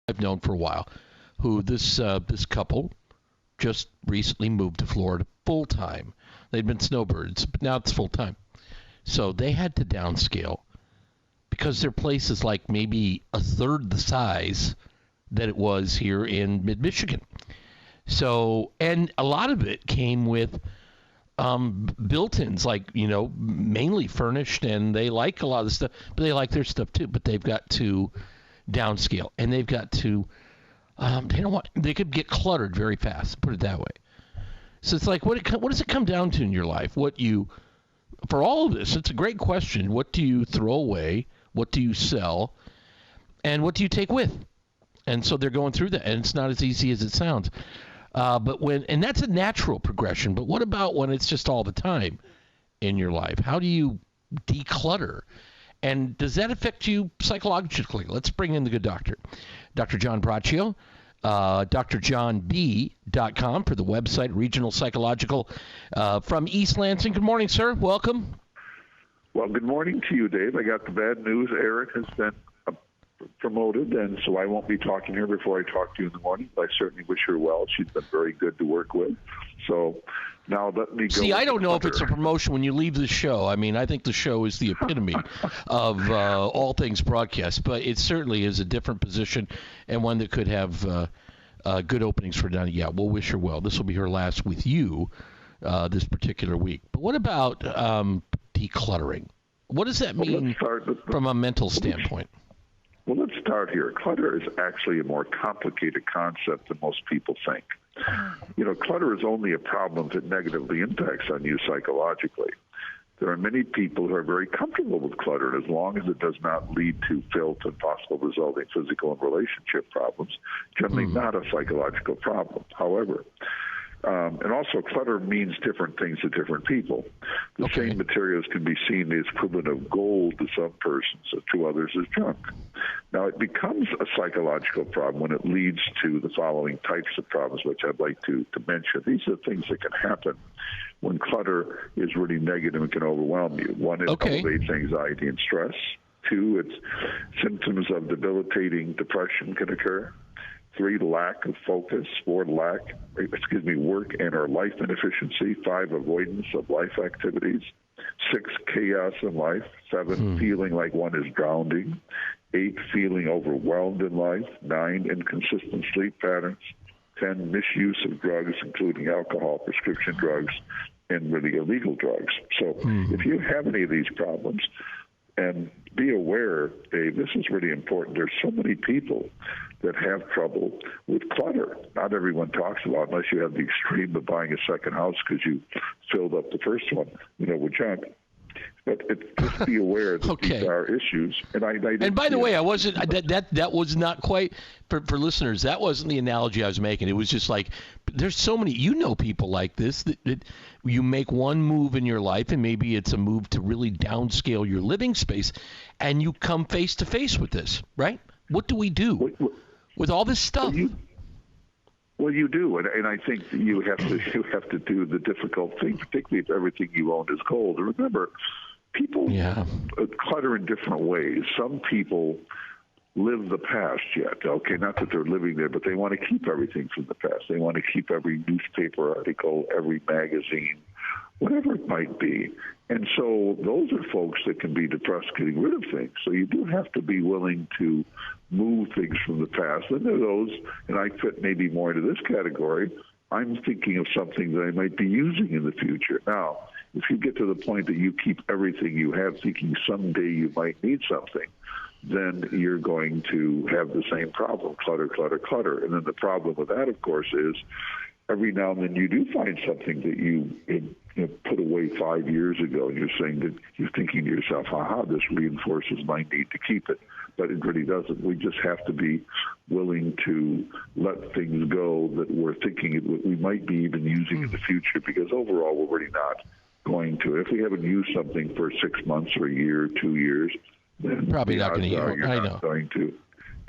I've known for a while, who this couple just recently moved to Florida full time. They'd been snowbirds, but now it's full time. So they had to downscale because their place is like maybe a third the size that it was here in mid-Michigan. So, and a lot of it came with built-ins, like, mainly furnished, and they like a lot of the stuff, but they like their stuff too, but they've got to downscale, and they've got to, they could get cluttered very fast, put it that way. So it's like, what does it come down to in your life? For all of this, it's a great question. What do you throw away? What do you sell? And what do you take with? And so they're going through that, and it's not as easy as it sounds. And that's a natural progression. But what about when it's just all the time in your life? How do you declutter? And does that affect you psychologically? Let's bring in the good doctor, Dr. John Braccio, drjohnb.com for the website, Regional Psychological from East Lansing. Good morning, sir. Welcome. Well, good morning to you, Dave. I got the bad news. Erin has been promoted, and so I won't be talking to her before I talk to you in the morning. But I certainly wish her well. She's been very good to work with. So now let me go. See, I don't know if it's a promotion when you leave the show. I mean, I think the show is the epitome of all things broadcast, but it certainly is a different position and one that could have good openings for Donnie. Yeah, we'll wish her well. This will be her last with you this particular week. But what about decluttering? What does that mean from a mental standpoint? Well, let's start here. Clutter is actually a more complicated concept than most people think. Clutter is only a problem that negatively impacts on you psychologically. There are many people who are very comfortable with clutter, and as long as it does not lead to filth and possible resulting physical and relationship problems, generally not a psychological problem. However, and also clutter means different things to different people. The same materials can be seen as equivalent of gold to some persons, and to others as junk. Now, it becomes a psychological problem when it leads to the following types of problems, which I'd like to mention. These are things that can happen when clutter is really negative and can overwhelm you. One, it elevates anxiety and stress. Two, it's symptoms of debilitating depression can occur. 3, lack of focus. 4, work and or life inefficiency. 5, avoidance of life activities. 6, chaos in life. 7, feeling like one is drowning. 8, feeling overwhelmed in life. 9, inconsistent sleep patterns. 10, misuse of drugs, including alcohol, prescription drugs, and really illegal drugs. So if you have any of these problems, and be aware, Dave, this is really important. There's so many people that have trouble with clutter. Not everyone talks about it, unless you have the extreme of buying a second house because you filled up the first one, with junk. But just be aware that these are issues. And by the way, I wasn't that was not quite for listeners. That wasn't the analogy I was making. It was just like there's so many. People like this that you make one move in your life, and maybe it's a move to really downscale your living space, and you come face to face with this, right? What do we do with all this stuff? Well, you do, and I think that you have to do the difficult thing, particularly if everything you own is gold. And remember, people clutter in different ways. Some people live the past yet. Okay, not that they're living there, but they want to keep everything from the past. They want to keep every newspaper article, every magazine, whatever it might be. And so those are folks that can be depressed getting rid of things. So you do have to be willing to move things from the past. And there are those, and I fit maybe more into this category, I'm thinking of something that I might be using in the future. Now, if you get to the point that you keep everything you have thinking someday you might need something, then you're going to have the same problem, clutter, clutter, clutter. And then the problem with that, of course, is every now and then you do find something that you put away 5 years ago, and you're saying that you're thinking to yourself, this reinforces my need to keep it. But it really doesn't. We just have to be willing to let things go that we're thinking we might be even using in the future, because overall we're really not going to. If we haven't used something for 6 months or a year, 2 years, then probably not going to use it. I know. Going to.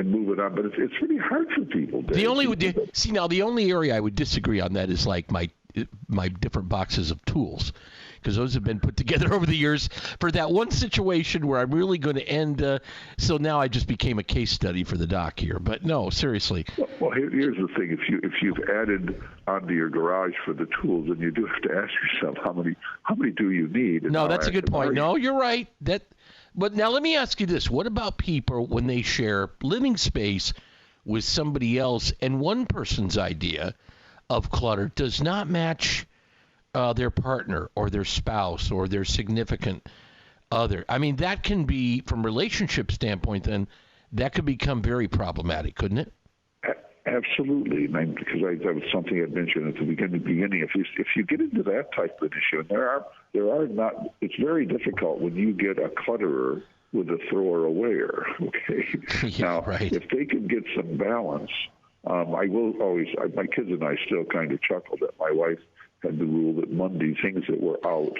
and move it on. But it's really hard for people. Dave. The only area I would disagree on that is like my different boxes of tools, because those have been put together over the years for that one situation where I'm really going to end. So now I just became a case study for the doc here. But no, seriously. Well, here's the thing: if you've added onto your garage for the tools, then you do have to ask yourself how many do you need? No, that's a good point. No, you're right. But now let me ask you this: what about people when they share living space with somebody else, and one person's idea of clutter does not match their partner or their spouse or their significant other? I mean, that can be, from a relationship standpoint, then that could become very problematic, couldn't it? Absolutely, because that was something I mentioned at the beginning. If you get into that type of an issue, and there are not, it's very difficult when you get a clutterer with a thrower awayer. Okay, yeah, now right. If they can get some balance. I will always, my kids and I still kind of chuckle that my wife had the rule that Monday things that were out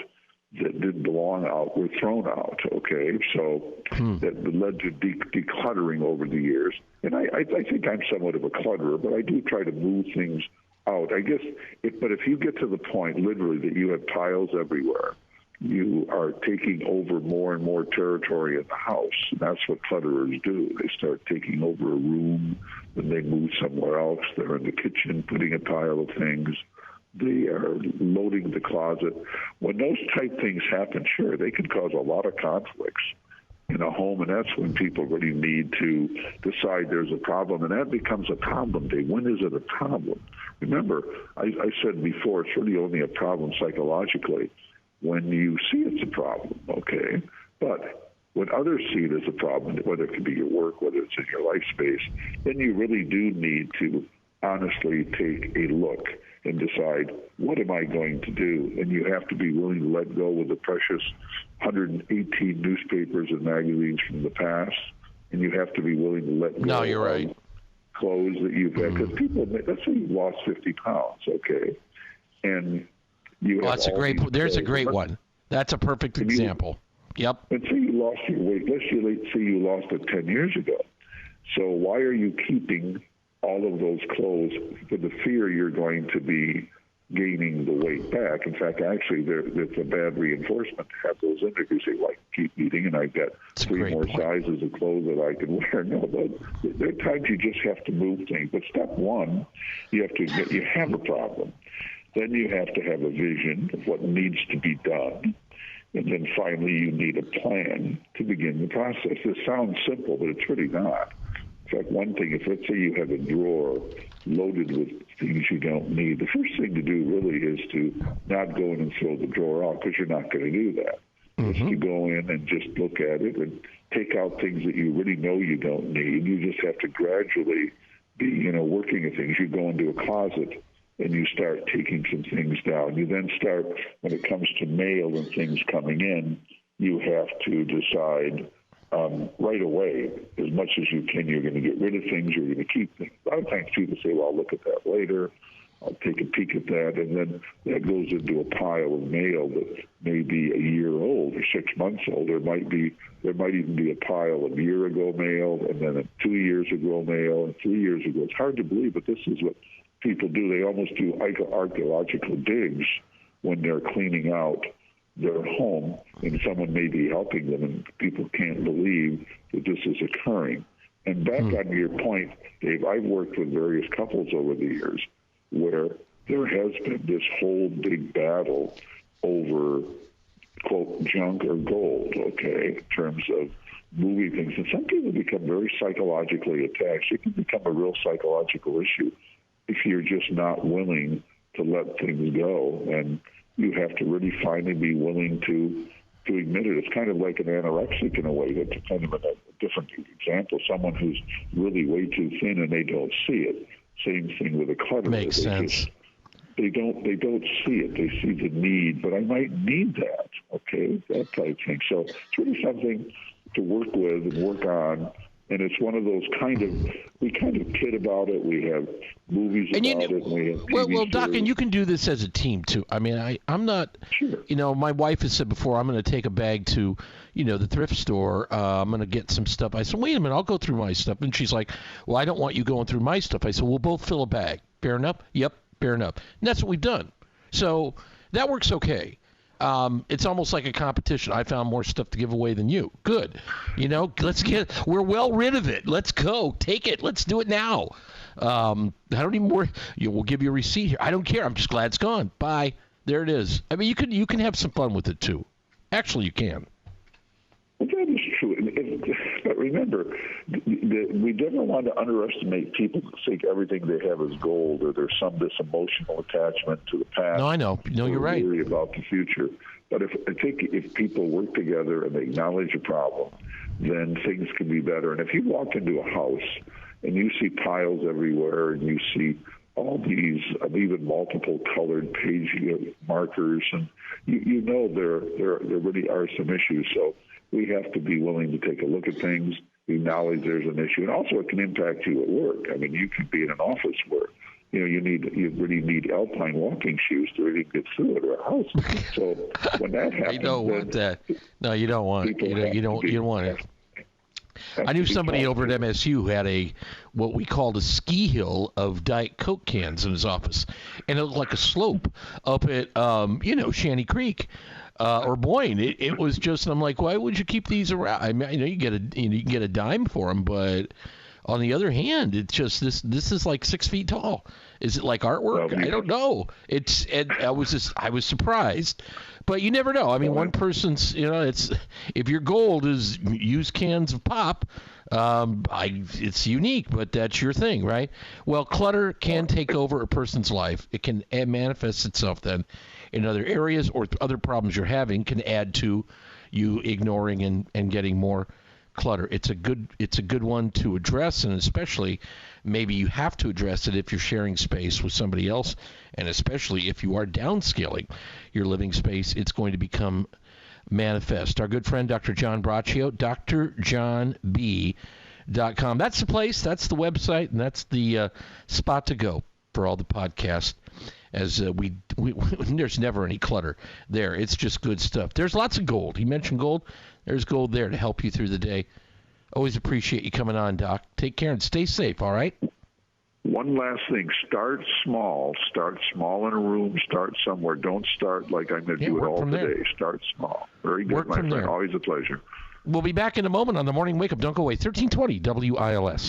that didn't belong out were thrown out, okay? So that led to decluttering over the years. And I think I'm somewhat of a clutterer, but I do try to move things out. I guess, but if you get to the point, literally, that you have tiles everywhere, you are taking over more and more territory in the house. And that's what clutterers do. They start taking over a room, then they move somewhere else. They're in the kitchen putting a pile of things. They are loading the closet. When those type things happen, sure, they can cause a lot of conflicts in a home, and that's when people really need to decide there's a problem, and that becomes a problem day. When is it a problem? Remember, I said before, it's really only a problem psychologically when you see it's a problem, okay? But when others see it as a problem, whether it could be your work, whether it's in your life space, then you really do need to honestly take a look and decide, what am I going to do? And you have to be willing to let go of the precious 118 newspapers and magazines from the past, and you have to be willing to let go you're right. of clothes that you've had. Because people, let's say you've lost 50 pounds, okay? And you have that's a great. There's a great one. That's a perfect example. Yep. Let's say you lost your weight. Let's say you lost it 10 years ago. So why are you keeping all of those clothes for the fear you're going to be gaining the weight back? In fact, actually, it's a bad reinforcement to have those in there because they keep eating, and I've got three more sizes of clothes that I can wear. No, but there are times you just have to move things. But step one, you have to admit you have a problem. Then you have to have a vision of what needs to be done. And then finally, you need a plan to begin the process. It sounds simple, but it's really not. In fact, one thing, if let's say you have a drawer loaded with things you don't need, the first thing to do really is to not go in and throw the drawer out, because you're not going to do that. It's to go in and just look at it and take out things that you really know you don't need. You just have to gradually be, working at things. You go into a closet and you start taking some things down. You then start, when it comes to mail and things coming in, you have to decide right away, as much as you can, you're going to get rid of things, you're going to keep things. A lot of times people say, well, I'll look at that later, I'll take a peek at that, and then that goes into a pile of mail that may be a year old or 6 months old. There might even be a pile of year ago mail, and then 2 years ago mail, and 3 years ago. It's hard to believe, but this is what people do. They almost do archaeological digs when they're cleaning out their home, and someone may be helping them, and people can't believe that this is occurring. And back on your point, Dave, I've worked with various couples over the years where there has been this whole big battle over, quote, junk or gold, okay, in terms of moving things. And some people become very psychologically attached. It can become a real psychological issue if you're just not willing to let things go. And you have to really finally be willing to admit it. It's kind of like an anorexic in a way. That's kind of a different example. Someone who's really way too thin and they don't see it. Same thing with a clutter. Makes sense. They don't see it. They see the need, but I might need that. Okay, that type of thing. So it's really something to work with and work on. And it's one of those we kind of kid about it. We have movies about it. And we have TV well, Doc, series. and you can do this as a team too. I mean, I'm not, Sure. My wife has said before, I'm going to take a bag to, the thrift store. I'm going to get some stuff. I said, wait a minute, I'll go through my stuff. And she's like, well, I don't want you going through my stuff. I said, we'll both fill a bag. Fair enough? Yep, fair enough. And that's what we've done. So that works okay. It's almost like a competition. I found more stuff to give away than you. Good. We're well rid of it. Let's go. Take it. Let's do it now. I don't even worry. We'll give you a receipt here. I don't care. I'm just glad it's gone. Bye. There it is. I mean, you can have some fun with it too. Actually, you can. Well, that is true. But remember, we never want to underestimate people who think everything they have is gold, or there's this emotional attachment to the past. No, I know. No, you're right. Worry about the future. But I think if people work together and they acknowledge a problem, then things can be better. And if you walk into a house and you see piles everywhere, and you see all these even multiple colored page markers, and you know there really are some issues. So we have to be willing to take a look at things, acknowledge there's an issue, and also it can impact you at work. I mean, you could be in an office where you really need alpine walking shoes to really get through it, or a house. So when that happens, you don't want that. No, you don't want. You don't want it. I knew somebody over at MSU who had what we called a ski hill of Diet Coke cans in his office, and it looked like a slope up at Shanty Creek. Or Boyne. It was just, I'm like, why would you keep these around? I mean, you can get a dime for them, but on the other hand, it's just this is like 6 feet tall. Is it like artwork? I don't know. I was surprised, but you never know. I mean, one person's, it's, if your goal is use cans of pop, it's unique, but that's your thing, right? Well, clutter can take over a person's life. It can manifest itself then in other areas, or other problems you're having can add to you ignoring and getting more clutter. It's a good one to address, and especially maybe you have to address it if you're sharing space with somebody else, and especially if you are downscaling your living space, it's going to become manifest. Our good friend Dr. John Braccio, drjohnb.com. That's the place, that's the website, and that's the spot to go for all the podcasts. As we there's never any clutter there. It's just good stuff. There's lots of gold. You mentioned gold. There's gold there to help you through the day. Always appreciate you coming on, Doc. Take care and stay safe, all right? One last thing. Start small. Start small in a room. Start somewhere. Don't start like I'm going to do it all today. There. Start small. Very good, my friend. There. Always a pleasure. We'll be back in a moment on the Morning Wake Up. Don't go away. 1320 WILS.